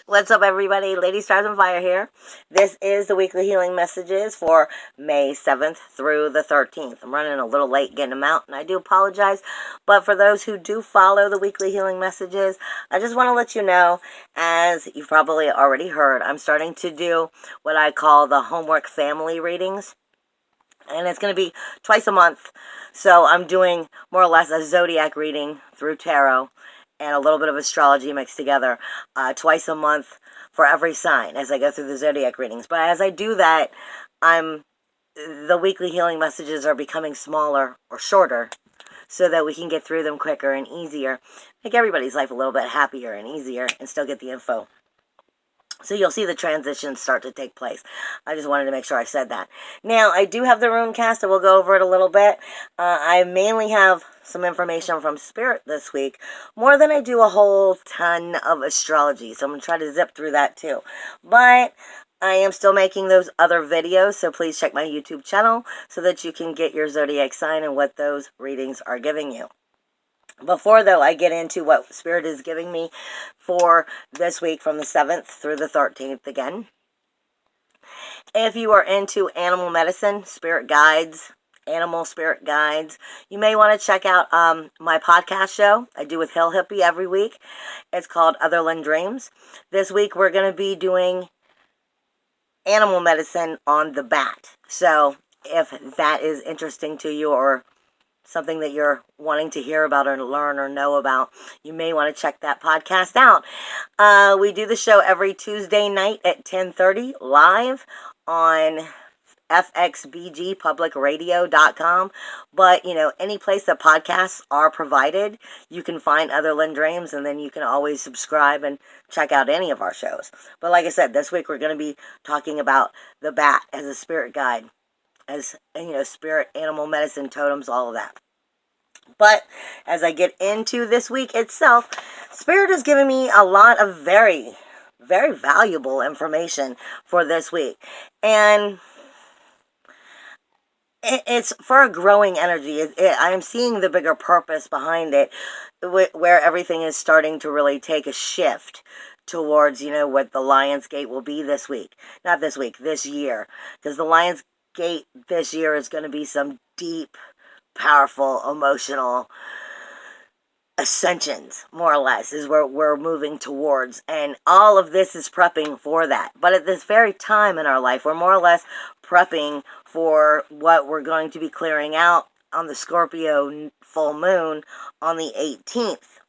What's up, everybody? Lady Stars on Fire here. This is the weekly healing messages for May 7th through the 13th. I'm running a little late getting them out, and I do apologize. But for those who do follow the weekly healing messages, I just want to let you know, as you've probably already heard, I'm starting to do what I call the homework family readings. And it's going to be twice a month. So I'm doing more or less a zodiac reading through tarot and a little bit of astrology mixed together twice a month for every sign as I go through the zodiac readings. But as I do that, the weekly healing messages are becoming smaller or shorter so that we can get through them quicker and easier, make everybody's life a little bit happier and easier, and still get the info. So you'll see the transitions start to take place. I just wanted to make sure I said that. Now, I do have the Rune cast, and we'll go over it a little bit. I mainly have some information from Spirit this week, more than I do a whole ton of astrology. So I'm going to try to zip through that too. But I am still making those other videos, so please check my YouTube channel so that you can get your zodiac sign and what those readings are giving you. Before, though, I get into what Spirit is giving me for this week from the 7th through the 13th again. If you are into animal medicine, spirit guides, animal spirit guides, you may want to check out my podcast show I do with Hill Hippie every week. It's called Otherland Dreams. This week we're going to be doing animal medicine on the bat. So if that is interesting to you or something that you're wanting to hear about or learn or know about, you may want to check that podcast out. We do the show every Tuesday night at 10:30 live on fxbgpublicradio.com. But, any place that podcasts are provided, you can find Otherland Dreams, and then you can always subscribe and check out any of our shows. But like I said, this week we're going to be talking about the bat as a spirit guide, as, spirit, animal medicine, totems, all of that. But as I get into this week itself, Spirit has given me a lot of very, very valuable information for this week. And it's for a growing energy. I am seeing the bigger purpose behind it, where everything is starting to really take a shift towards, what the Lion's Gate will be this week. Not this week, this year. Because the Lion's Gate this year is going to be some deep, powerful, emotional ascensions, more or less, is where we're moving towards. And all of this is prepping for that. But at this very time in our life, we're more or less prepping for what we're going to be clearing out on the Scorpio full moon on the 18th.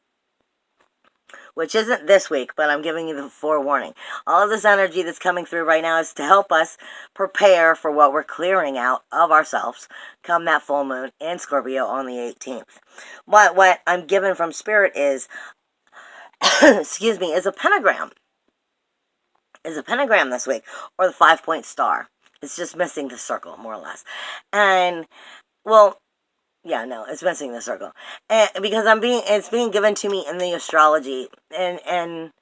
Which isn't this week, but I'm giving you the forewarning. All of this energy that's coming through right now is to help us prepare for what we're clearing out of ourselves come that full moon in Scorpio on the 18th. What I'm given from Spirit is, is a pentagram. Is a pentagram this week, or the 5-point star. It's just missing the circle, more or less. And, it's missing the circle. And because it's being given to me in the astrology, and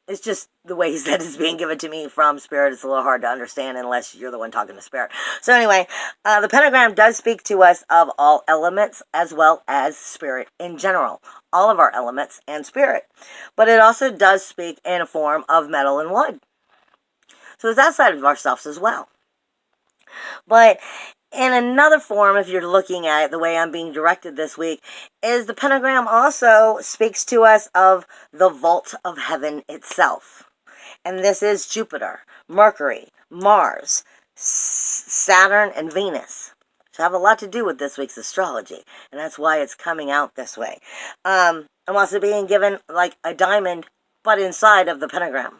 it's just the ways that it's being given to me from Spirit. It's a little hard to understand unless you're the one talking to Spirit. So anyway, the pentagram does speak to us of all elements as well as Spirit in general. All of our elements and Spirit. But it also does speak in a form of metal and wood. So it's outside of ourselves as well. But in another form, if you're looking at it the way I'm being directed this week, is the pentagram also speaks to us of the vault of heaven itself. And this is Jupiter, Mercury, Mars, Saturn, and Venus. So have a lot to do with this week's astrology. And that's why it's coming out this way. I'm also being given like a diamond, but inside of the pentagram.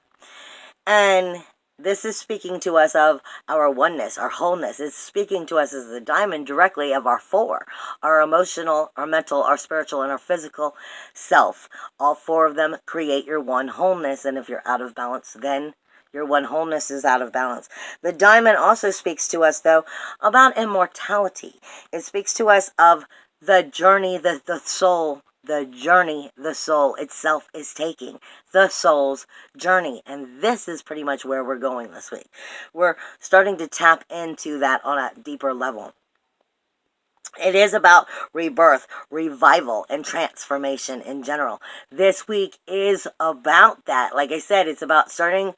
And this is speaking to us of our oneness, our wholeness. It's speaking to us as the diamond directly of our four. Our emotional, our mental, our spiritual, and our physical self. All four of them create your one wholeness. And if you're out of balance, then your one wholeness is out of balance. The diamond also speaks to us, though, about immortality. It speaks to us of the journey that the soul itself is taking, the soul's journey. And this is pretty much where we're going this week. We're starting to tap into that on a deeper level. It is about rebirth, revival, and transformation in general. This week is about that. Like I said, it's about starting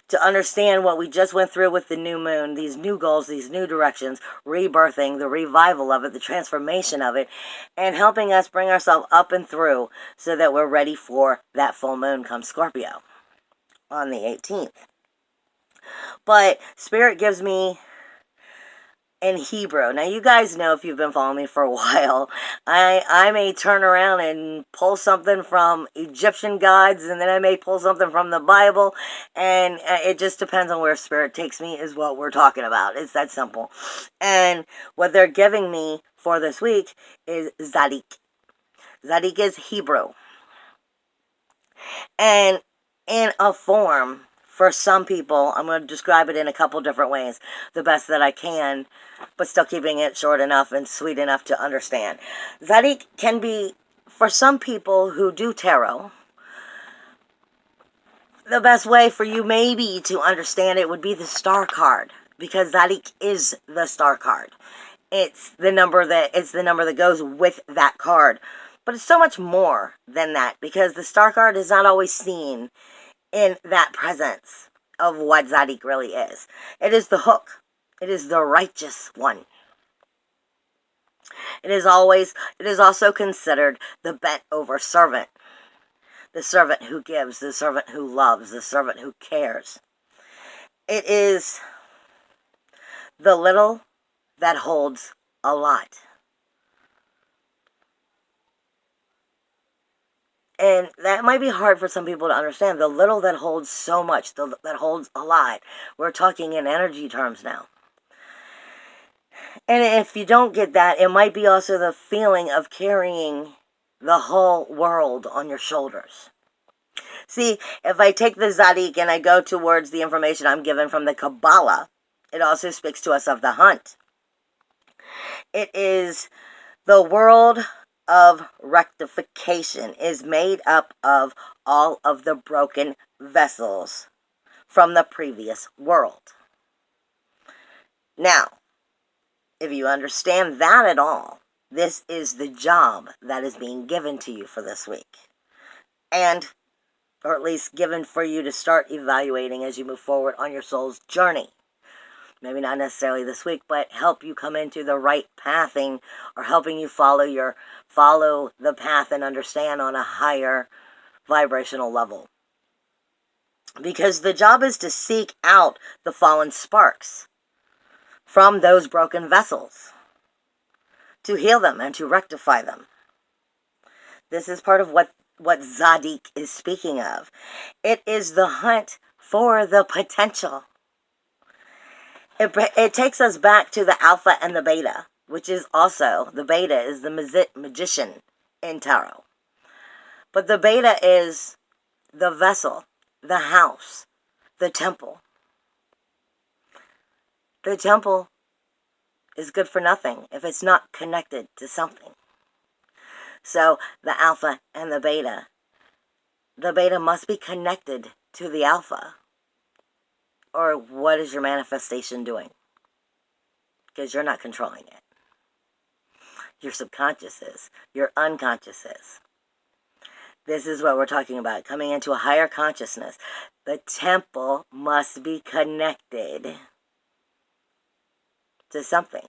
to understand what we just went through with the new moon, these new goals, these new directions, rebirthing, the revival of it, the transformation of it, and helping us bring ourselves up and through so that we're ready for that full moon come Scorpio on the 18th. But Spirit gives me in Hebrew. Now, you guys know, if you've been following me for a while, I may turn around and pull something from Egyptian gods, and then I may pull something from the Bible, and it just depends on where Spirit takes me is what we're talking about. It's that simple. And what they're giving me for this week is Zadik. Zadik is Hebrew. And in a form, for some people, I'm going to describe it in a couple different ways, the best that I can, but still keeping it short enough and sweet enough to understand. Zadik can be, for some people who do tarot, the best way for you maybe to understand it would be the star card, because Zadik is the star card. It's the number that goes with that card. But it's so much more than that, because the star card is not always seen in that presence of what Zadik really is. It is the hook. It is the righteous one. It is also considered the bent over servant. The servant who gives, the servant who loves, the servant who cares. It is the little that holds a lot. And that might be hard for some people to understand. The little that holds so much, that holds a lot. We're talking in energy terms now. And if you don't get that, it might be also the feeling of carrying the whole world on your shoulders. See, if I take the Zadik and I go towards the information I'm given from the Kabbalah, it also speaks to us of the hunt. It is the world of rectification, is made up of all of the broken vessels from the previous world. Now, if you understand that at all, this is the job that is being given to you for this week. And, or at least given for you to start evaluating as you move forward on your soul's journey. Maybe not necessarily this week, but help you come into the right pathing, or helping you follow the path and understand on a higher vibrational level. Because the job is to seek out the fallen sparks from those broken vessels, to heal them and to rectify them. This is part of what Zadik is speaking of. It is the hunt for the potential. It takes us back to the alpha and the beta, which is also, the beta is the magician in tarot. But the beta is the vessel, the house, the temple. The temple is good for nothing if it's not connected to something. So the alpha and the beta must be connected to the alpha. Or what is your manifestation doing? Because you're not controlling it. Your subconscious is. Your unconscious is. This is what we're talking about. Coming into a higher consciousness. The temple must be connected to something.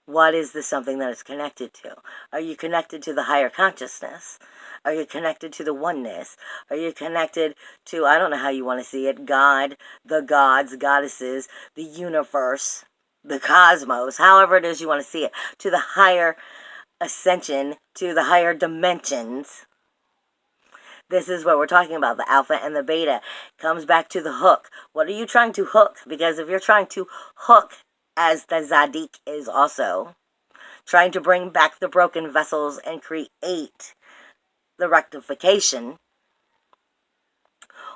What is the something that it's connected to? Are you connected to the higher consciousness? Are you connected to the oneness? Are you connected to, I don't know how you want to see it, God, the gods, goddesses, the universe, the cosmos, however it is you want to see it, to the higher ascension, to the higher dimensions? This is what we're talking about, the alpha and the beta. Comes back to the hook. What are you trying to hook? Because if you're trying to hook, as the Zadik is also, trying to bring back the broken vessels and create the rectification,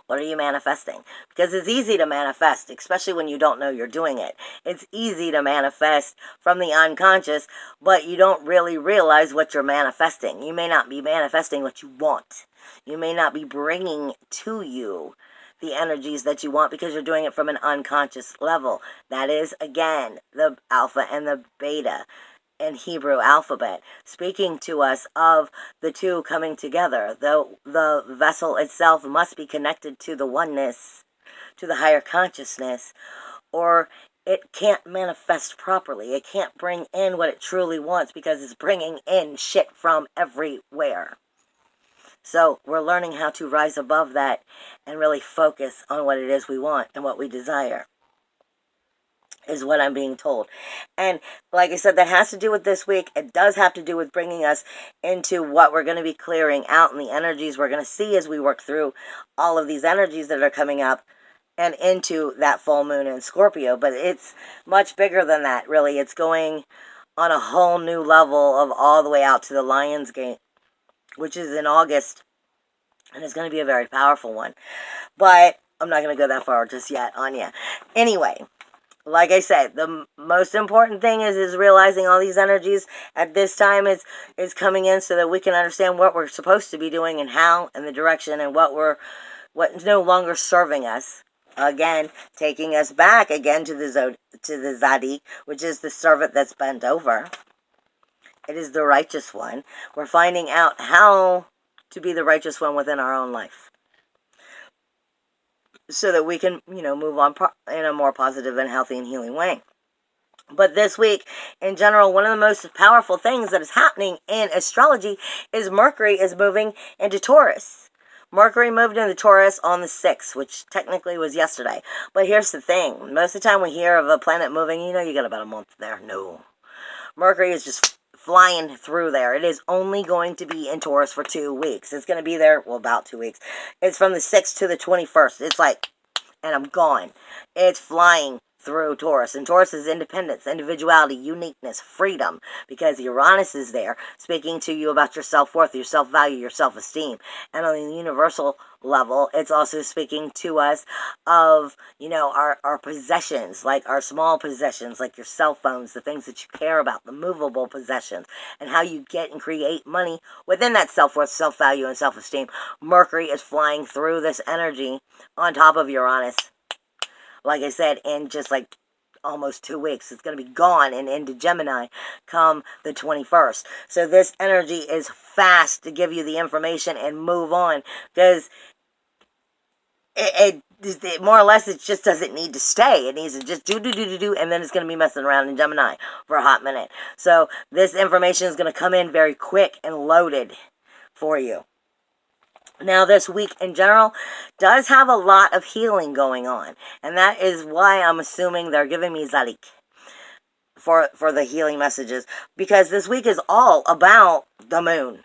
what are you manifesting? Because it's easy to manifest, especially when you don't know you're doing it. It's easy to manifest from the unconscious, but you don't really realize what you're manifesting. You may not be manifesting what you want. You may not be bringing to you the energies that you want because you're doing it from an unconscious level. That is, again, the alpha and the beta. and Hebrew alphabet, speaking to us of the two coming together. The vessel itself must be connected to the oneness, to the higher consciousness, or it can't manifest properly. It can't bring in what it truly wants because it's bringing in shit from everywhere. So we're learning how to rise above that and really focus on what it is we want and what we desire, is what I'm being told. And like I said, that has to do with this week. It does have to do with bringing us into what we're going to be clearing out and the energies we're going to see as we work through all of these energies that are coming up and into that full moon in Scorpio. But it's much bigger than that, really. It's going on a whole new level of all the way out to the Lion's Gate, which is in August, and it's going to be a very powerful one. But I'm not going to go that far just yet on you. Anyway, like I said, the most important thing is realizing all these energies at this time is coming in so that we can understand what we're supposed to be doing and how and the direction and what's no longer serving us. Again, taking us back again to the Zadik, which is the servant that's bent over. It is the righteous one. We're finding out how to be the righteous one within our own life, so that we can, move on in a more positive and healthy and healing way. But this week, in general, one of the most powerful things that is happening in astrology is Mercury is moving into Taurus. Mercury moved into Taurus on the 6th, which technically was yesterday. But here's the thing. Most of the time we hear of a planet moving, you got about a month there. No. Mercury is just flying through there. It is only going to be in Taurus for 2 weeks. It's going to be there, about 2 weeks. It's from the 6th to the 21st. It's like, and I'm gone. It's flying through Taurus. And Taurus is independence, individuality, uniqueness, freedom. Because Uranus is there speaking to you about your self-worth, your self-value, your self-esteem. And on the universal level, it's also speaking to us of, our possessions, like our small possessions, like your cell phones, the things that you care about, the movable possessions, and how you get and create money within that self-worth, self-value, and self-esteem. Mercury is flying through this energy on top of Uranus. Like I said, in just like almost 2 weeks. It's going to be gone and into Gemini come the 21st. So this energy is fast to give you the information and move on, because it more or less, it just doesn't need to stay. It needs to just do, and then it's going to be messing around in Gemini for a hot minute. So this information is going to come in very quick and loaded for you. Now, this week in general does have a lot of healing going on. And that is why I'm assuming they're giving me Zadik for the healing messages. Because this week is all about the moon.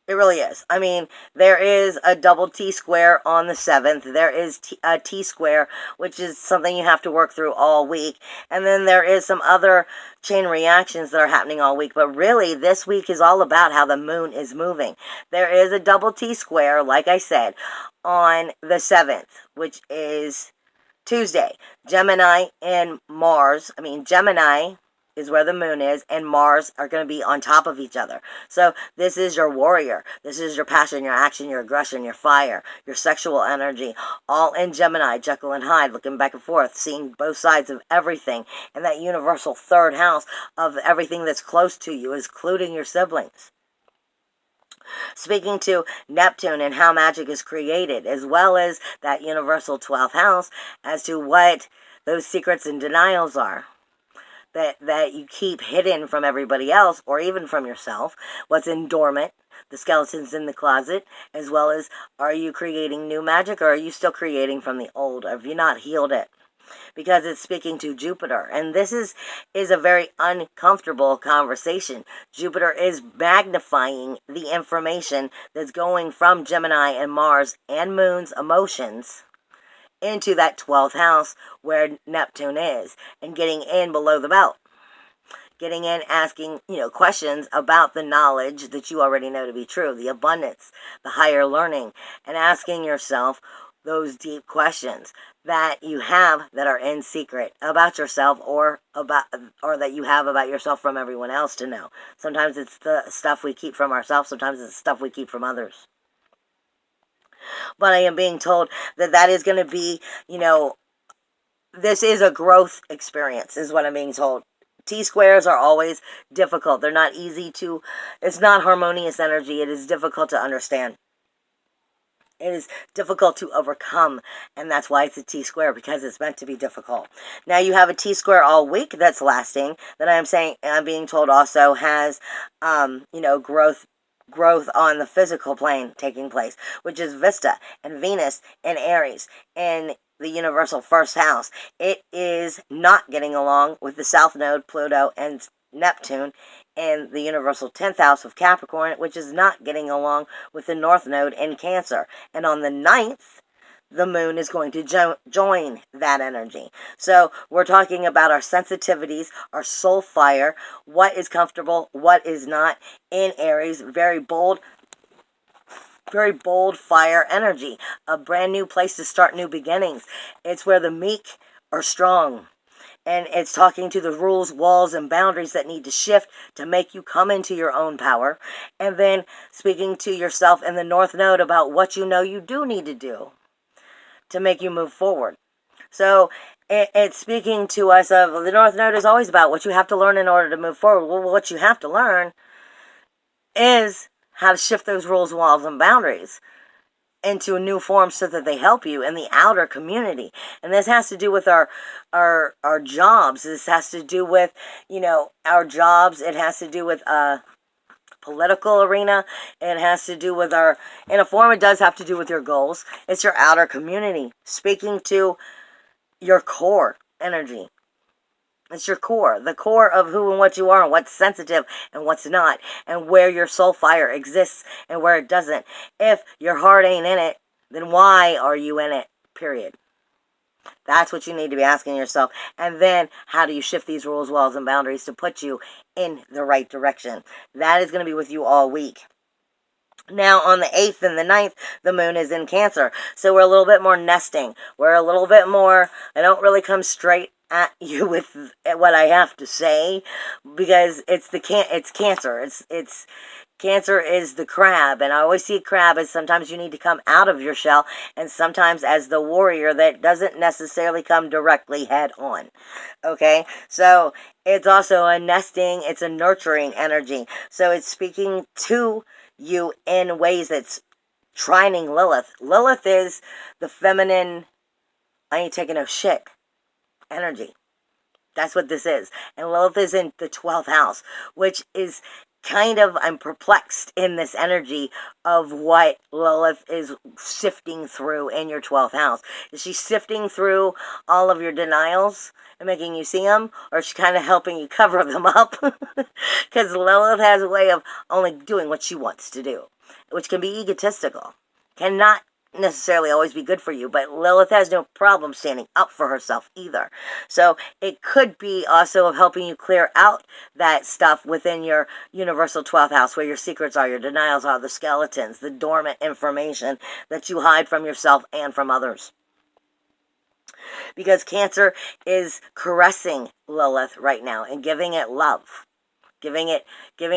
It really is. I mean, there is a double T square on the 7th. There is a T square, which is something you have to work through all week. And then there is some other chain reactions that are happening all week. But really, this week is all about how the moon is moving. There is a double T square, like I said, on the 7th, which is Tuesday. Gemini and Mars. Gemini is where the moon is, and Mars are going to be on top of each other. So this is your warrior. This is your passion, your action, your aggression, your fire, your sexual energy, all in Gemini, Jekyll and Hyde, looking back and forth, seeing both sides of everything, and that universal third house of everything that's close to you, including your siblings. Speaking to Neptune and how magic is created, as well as that universal 12th house as to what those secrets and denials are. That you keep hidden from everybody else, or even from yourself, what's in dormant, the skeletons in the closet, as well as, are you creating new magic, or are you still creating from the old? Or have you not healed it? Because it's speaking to Jupiter, and this is a very uncomfortable conversation. Jupiter is magnifying the information that's going from Gemini and Mars and Moon's emotions into that 12th house where Neptune is, and getting in below the belt. Getting in, asking, questions about the knowledge that you already know to be true, the abundance, the higher learning, and asking yourself those deep questions that you have that are in secret about yourself, or that you have about yourself from everyone else to know. Sometimes it's the stuff we keep from ourselves, sometimes it's stuff we keep from others. But I am being told that is going to be, this is a growth experience, is what I'm being told. T-squares are always difficult. They're not easy to, it's not harmonious energy. It is difficult to understand. It is difficult to overcome, and that's why it's a T-square, because it's meant to be difficult. Now you have a T-square all week that's lasting, that I'm being told also has, growth on the physical plane taking place, which is Vista and Venus and Aries in the universal first house. It is not getting along with the South Node, Pluto, and Neptune in the universal 10th house of Capricorn, which is not getting along with the North Node in Cancer. And on the 9th, the moon is going to join that energy. So we're talking about our sensitivities, our soul fire, what is comfortable, what is not in Aries. Very bold fire energy. A brand new place to start new beginnings. It's where the meek are strong. And it's talking to the rules, walls, and boundaries that need to shift to make you come into your own power. And then speaking to yourself in the North Node about what you know you do need to do to make you move forward. So it's speaking to us of the North Node is always about what you have to learn in order to move forward. Well, what you have to learn is how to shift those rules, walls, and boundaries into a new form so that they help you in the outer community. And this has to do with our jobs. This has to do with, our jobs. It has to do with political arena. It has to do with in a form, it does have to do with your goals. It's your outer community, speaking to your core energy. It's your core, the core of who and what you are and what's sensitive and what's not, and where your soul fire exists and where it doesn't. If your heart ain't in it, then why are you in it? Period. That's what you need to be asking yourself. And then how do you shift these rules, walls, and boundaries to put you in the right direction? That is going to be with you all week. Now, on the 8th and the 9th, the moon is in Cancer. So we're a little bit more nesting. We're a little bit more, I don't really come straight at you with what I have to say, because it's Cancer. It's Cancer is the crab, and I always see a crab as sometimes you need to come out of your shell, and sometimes as the warrior that doesn't necessarily come directly head on. Okay? So it's also a nesting, it's a nurturing energy. So it's speaking to you in ways that's trining Lilith. Lilith is the feminine, I ain't taking no shit energy. That's what this is. And Lilith is in the 12th house, which is kind of, I'm perplexed in this energy of what Lilith is sifting through in your 12th house. Is she sifting through all of your denials and making you see them? Or is she kind of helping you cover them up? Because Lilith has a way of only doing what she wants to do, which can be egotistical. Cannot necessarily always be good for you, but Lilith has no problem standing up for herself either. So it could be also of helping you clear out that stuff within your universal 12th house, where your secrets are, your denials are, the skeletons, the dormant information that you hide from yourself and from others. Because Cancer is caressing Lilith right now and giving it love, giving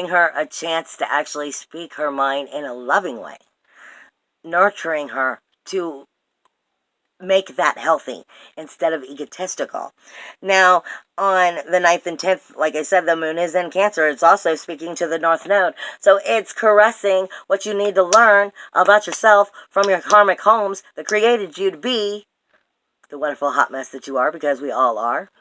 her a chance to actually speak her mind in a loving way, nurturing her to make that healthy instead of egotistical. Now, on the 9th and 10th, like I said, the moon is in Cancer. It's also speaking to the North Node. So it's caressing what you need to learn about yourself from your karmic homes that created you to be the wonderful hot mess that you are, because we all are.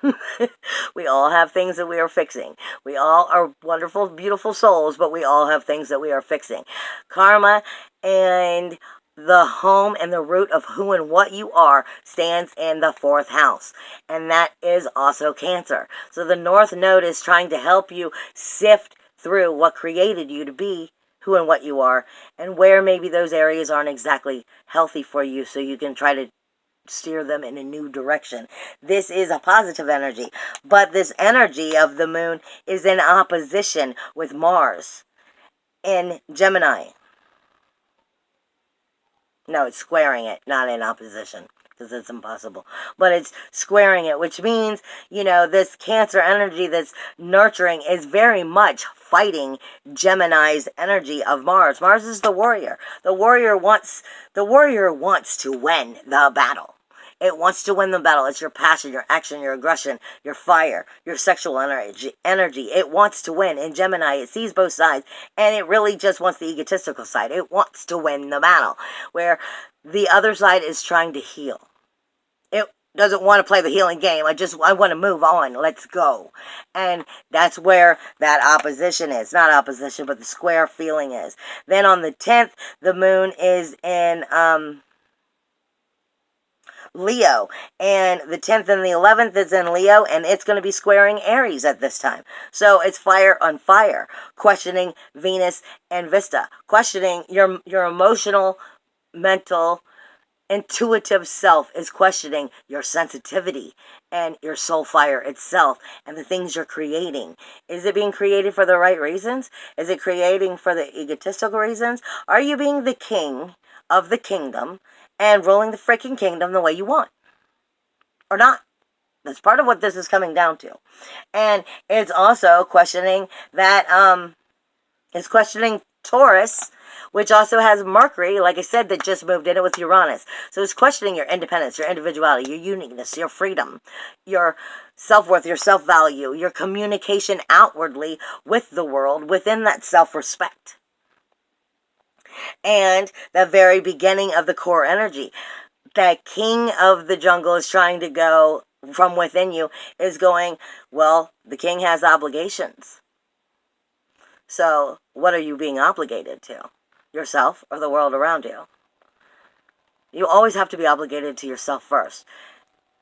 We all have things that we are fixing. We all are wonderful, beautiful souls, but we all have things that we are fixing. Karma and the home and the root of who and what you are stands in the 4th house. And that is also Cancer. So the North Node is trying to help you sift through what created you to be who and what you are, and where maybe those areas aren't exactly healthy for you, so you can try to steer them in a new direction. This is a positive energy, but this energy of the moon is in opposition with Mars in Gemini. No, it's squaring it, not in opposition, because it's impossible. But it's squaring it, which means, this Cancer energy that's nurturing is very much fighting Gemini's energy of Mars. Mars is the warrior. The warrior wants to win the battle. It wants to win the battle. It's your passion, your action, your aggression, your fire, your sexual energy. It wants to win. In Gemini, it sees both sides, and it really just wants the egotistical side. It wants to win the battle, where the other side is trying to heal. It doesn't want to play the healing game. I want to move on. Let's go. And that's where that opposition is. Not opposition, but the square feeling is. Then on the 10th, the moon is in Leo. And the 10th and the 11th is in Leo, and it's going to be squaring Aries at this time. So it's fire on fire, questioning Venus and Vesta, questioning your emotional, mental, intuitive self is questioning your sensitivity and your soul fire itself and the things you're creating. Is it being created for the right reasons? Is it creating for the egotistical reasons? Are you being the king of the kingdom and ruling the freaking kingdom the way you want? Or not? That's part of what this is coming down to. And it's also questioning that, it's questioning Taurus, which also has Mercury, like I said, that just moved in it with Uranus. So it's questioning your independence, your individuality, your uniqueness, your freedom, your self-worth, your self-value, your communication outwardly with the world within that self-respect. And the very beginning of the core energy. That king of the jungle is trying to go from within you, is going, well, the king has obligations. So what are you being obligated to? Yourself or the world around you? You always have to be obligated to yourself first.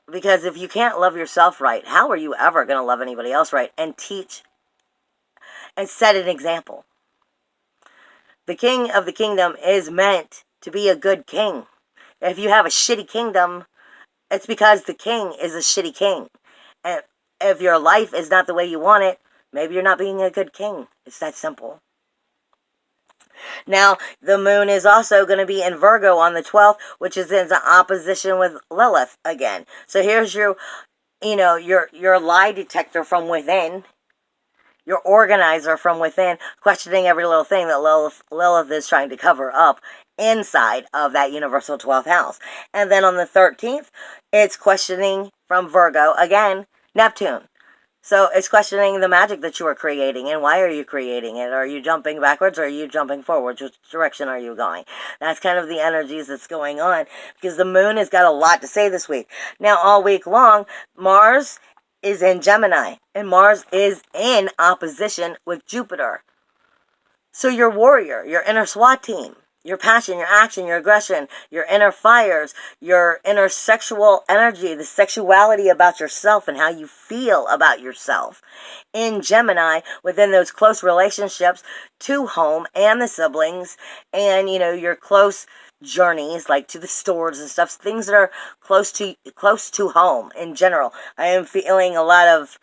Because if you can't love yourself right, how are you ever going to love anybody else right and teach and set an example? The king of the kingdom is meant to be a good king. If you have a shitty kingdom, it's because the king is a shitty king. And if your life is not the way you want it, maybe you're not being a good king. It's that simple. Now, the moon is also going to be in Virgo on the 12th, which is in opposition with Lilith again. So here's your lie detector from within, your organizer from within, questioning every little thing that Lilith is trying to cover up inside of that universal 12th house. And then on the 13th, it's questioning from Virgo, again, Neptune. So it's questioning the magic that you are creating, and why are you creating it? Are you jumping backwards or are you jumping forwards? Which direction are you going? That's kind of the energies that's going on, because the moon has got a lot to say this week. Now, all week long, Mars is in Gemini, and Mars is in opposition with Jupiter. So your warrior, your inner SWAT team, your passion, your action, your aggression, your inner fires, your inner sexual energy, the sexuality about yourself and how you feel about yourself. In Gemini, within those close relationships to home and the siblings, and, your close journeys, like to the stores and stuff, things that are close to home in general. I am feeling a lot of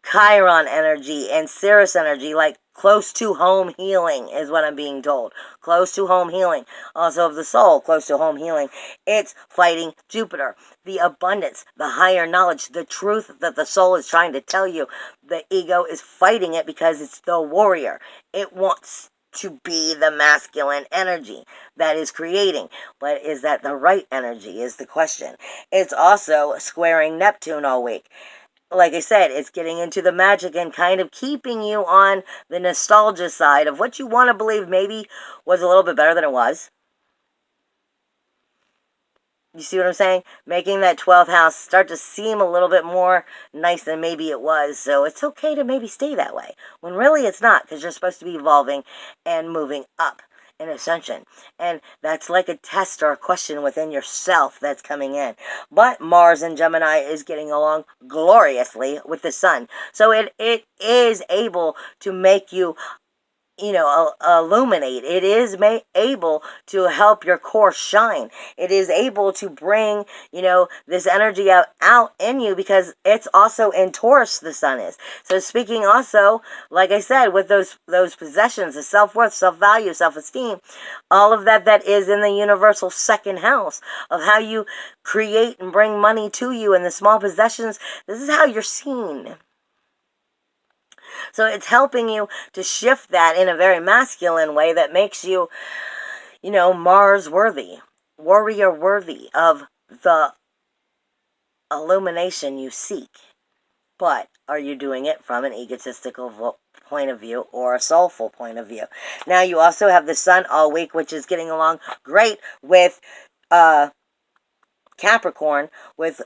Chiron energy and Sirius energy, like close to home healing is what I'm being told. Close to home healing. Also of the soul, close to home healing. It's fighting Jupiter. The abundance, the higher knowledge, the truth that the soul is trying to tell you. The ego is fighting it because it's the warrior. It wants to be the masculine energy that is creating. But is that the right energy is the question. It's also squaring Neptune all week. Like I said, it's getting into the magic and kind of keeping you on the nostalgia side of what you want to believe maybe was a little bit better than it was. You see what I'm saying? Making that 12th house start to seem a little bit more nice than maybe it was. So it's okay to maybe stay that way, when really it's not, because you're supposed to be evolving and moving up in ascension. And that's like a test or a question within yourself that's coming in. But Mars in Gemini is getting along gloriously with the sun. So it is able to make you, illuminate. It is able to help your core shine. It is able to bring, this energy out in you, because it's also in Taurus, the sun is. So speaking also, like I said, with those possessions, the self-worth, self-value, self-esteem, all of that is in the universal second house of how you create and bring money to you, and the small possessions. This is how you're seen. So it's helping you to shift that in a very masculine way that makes you, Mars worthy, warrior worthy of the illumination you seek. But are you doing it from an egotistical point of view or a soulful point of view? Now, you also have the sun all week, which is getting along great with Capricorn, with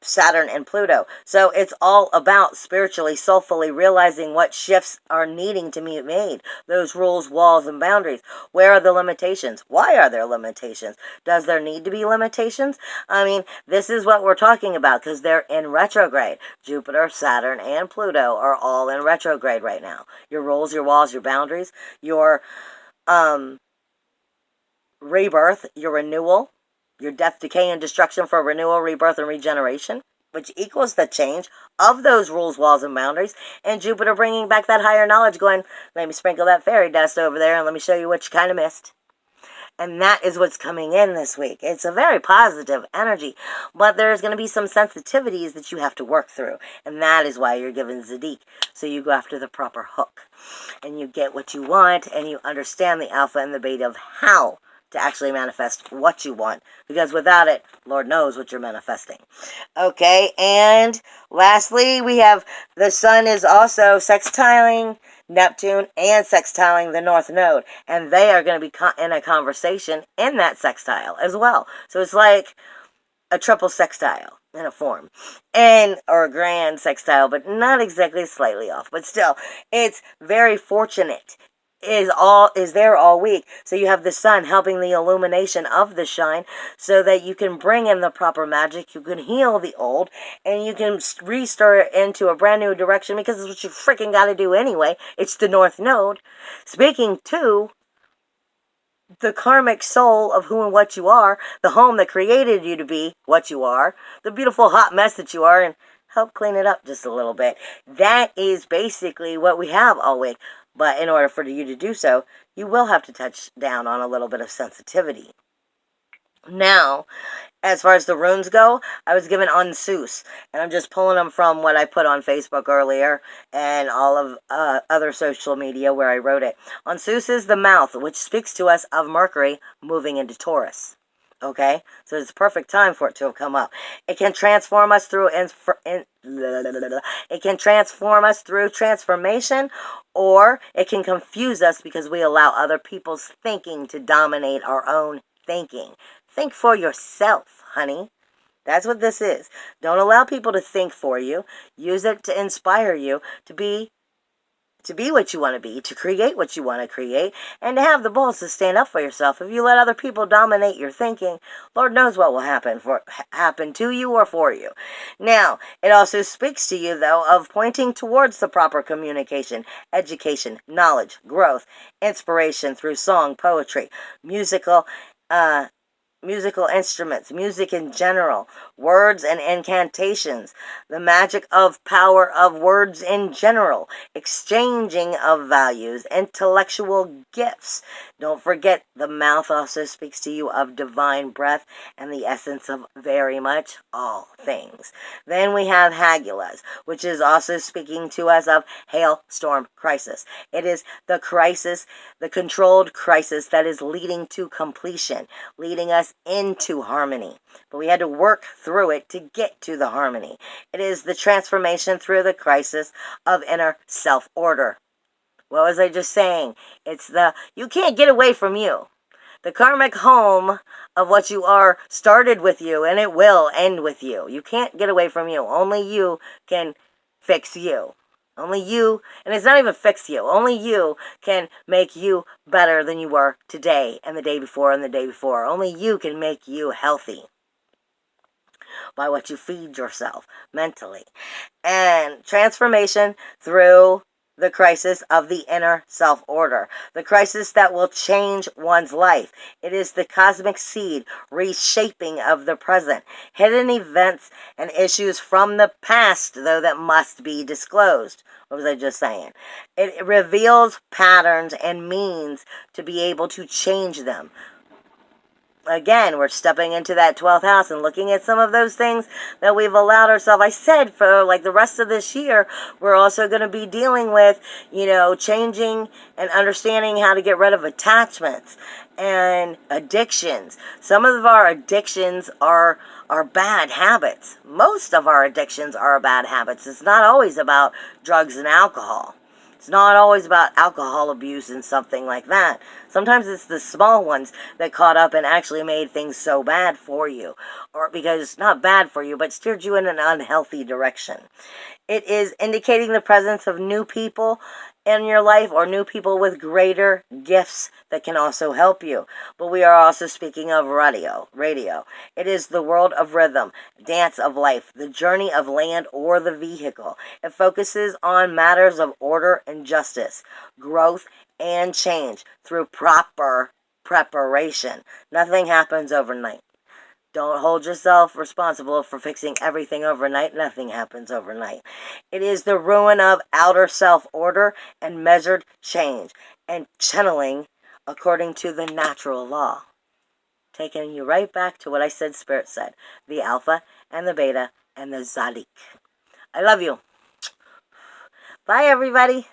Saturn and Pluto. So it's all about spiritually, soulfully realizing what shifts are needing to be made. Those rules, walls, and boundaries. Where are the limitations? Why are there limitations? Does there need to be limitations? I mean, this is what we're talking about because they're in retrograde. Jupiter, Saturn, and Pluto are all in retrograde right now. Your rules, your walls, your boundaries, your rebirth, your renewal, your death, decay, and destruction for renewal, rebirth, and regeneration, which equals the change of those rules, walls, and boundaries, and Jupiter bringing back that higher knowledge, going, let me sprinkle that fairy dust over there, and let me show you what you kind of missed. And that is what's coming in this week. It's a very positive energy, but there's going to be some sensitivities that you have to work through, and that is why you're given Zadik, so you go after the proper hook, and you get what you want, and you understand the alpha and the beta of how to actually manifest what you want, because without it, Lord knows what you're manifesting. Okay, and lastly, we have the sun is also sextiling Neptune and sextiling the North Node, and they are going to be in a conversation in that sextile as well. So it's like a triple sextile in a form, or a grand sextile, but not exactly, slightly off, but still, it's very fortunate. Is there all week. So you have the sun helping the illumination of the shine so that you can bring in the proper magic, you can heal the old, and you can restart it into a brand new direction, because it's what you freaking got to do anyway. It's the North Node. Speaking to the karmic soul of who and what you are, the home that created you to be what you are, the beautiful hot mess that you are, and help clean it up just a little bit. That is basically what we have all week. But in order for you to do so, you will have to touch down on a little bit of sensitivity. Now, as far as the runes go, I was given Ansus, and I'm just pulling them from what I put on Facebook earlier and all of other social media where I wrote it. Ansus is the mouth, which speaks to us of Mercury moving into Taurus. Okay, so it's a perfect time for it to have come up. It can transform us through transformation, or it can confuse us because we allow other people's thinking to dominate our own thinking. Think for yourself, honey. That's what this is. Don't allow people to think for you. Use it to inspire you to be what you want to be, to create what you want to create, and to have the balls to stand up for yourself. If you let other people dominate your thinking, Lord knows what will happen to you or for you. Now, it also speaks to you, though, of pointing towards the proper communication, education, knowledge, growth, inspiration through song, poetry, musical instruments, music in general, words and incantations, the magic of power of words in general, exchanging of values, intellectual gifts. Don't forget, the mouth also speaks to you of divine breath and the essence of very much all things. Then we have Hagulas, which is also speaking to us of hailstorm crisis. It is the crisis, the controlled crisis that is leading to completion, leading us into harmony. But we had to work through it to get to the harmony. It is the transformation through the crisis of inner self-order. What was I just saying? It's you can't get away from you. The karmic home of what you are started with you, and it will end with you. You can't get away from you. Only you can fix you. Only you, and it's not even fix you, only you can make you better than you were today and the day before and the day before. Only you can make you healthy by what you feed yourself mentally. And transformation through the crisis of the inner self-order, the crisis that will change one's life. It is the cosmic seed reshaping of the present, hidden events and issues from the past, though, that must be disclosed. What was I just saying? It reveals patterns and means to be able to change them. again, we're stepping into that 12th house and looking at some of those things that we've allowed ourselves. I said for like the rest of this year, we're also going to be dealing with, changing and understanding how to get rid of attachments and addictions. Some of our addictions are bad habits. Most of our addictions are bad habits. It's not always about drugs and alcohol. It's not always about alcohol abuse and something like that. Sometimes it's the small ones that caught up and actually made things so bad for you. Or because, not bad for you, but steered you in an unhealthy direction. It is indicating the presence of new people in your life or new people with greater gifts that can also help you. But we are also speaking of radio. It is the world of rhythm, dance of life, the journey of land or the vehicle. It focuses on matters of order and justice, growth and change through proper preparation. Nothing happens overnight. Don't hold yourself responsible for fixing everything overnight. Nothing happens overnight. It is the ruin of outer self-order and measured change and channeling according to the natural law. Taking you right back to what I said Spirit said. The Alpha and the Beta and the Zadik. I love you. Bye, everybody.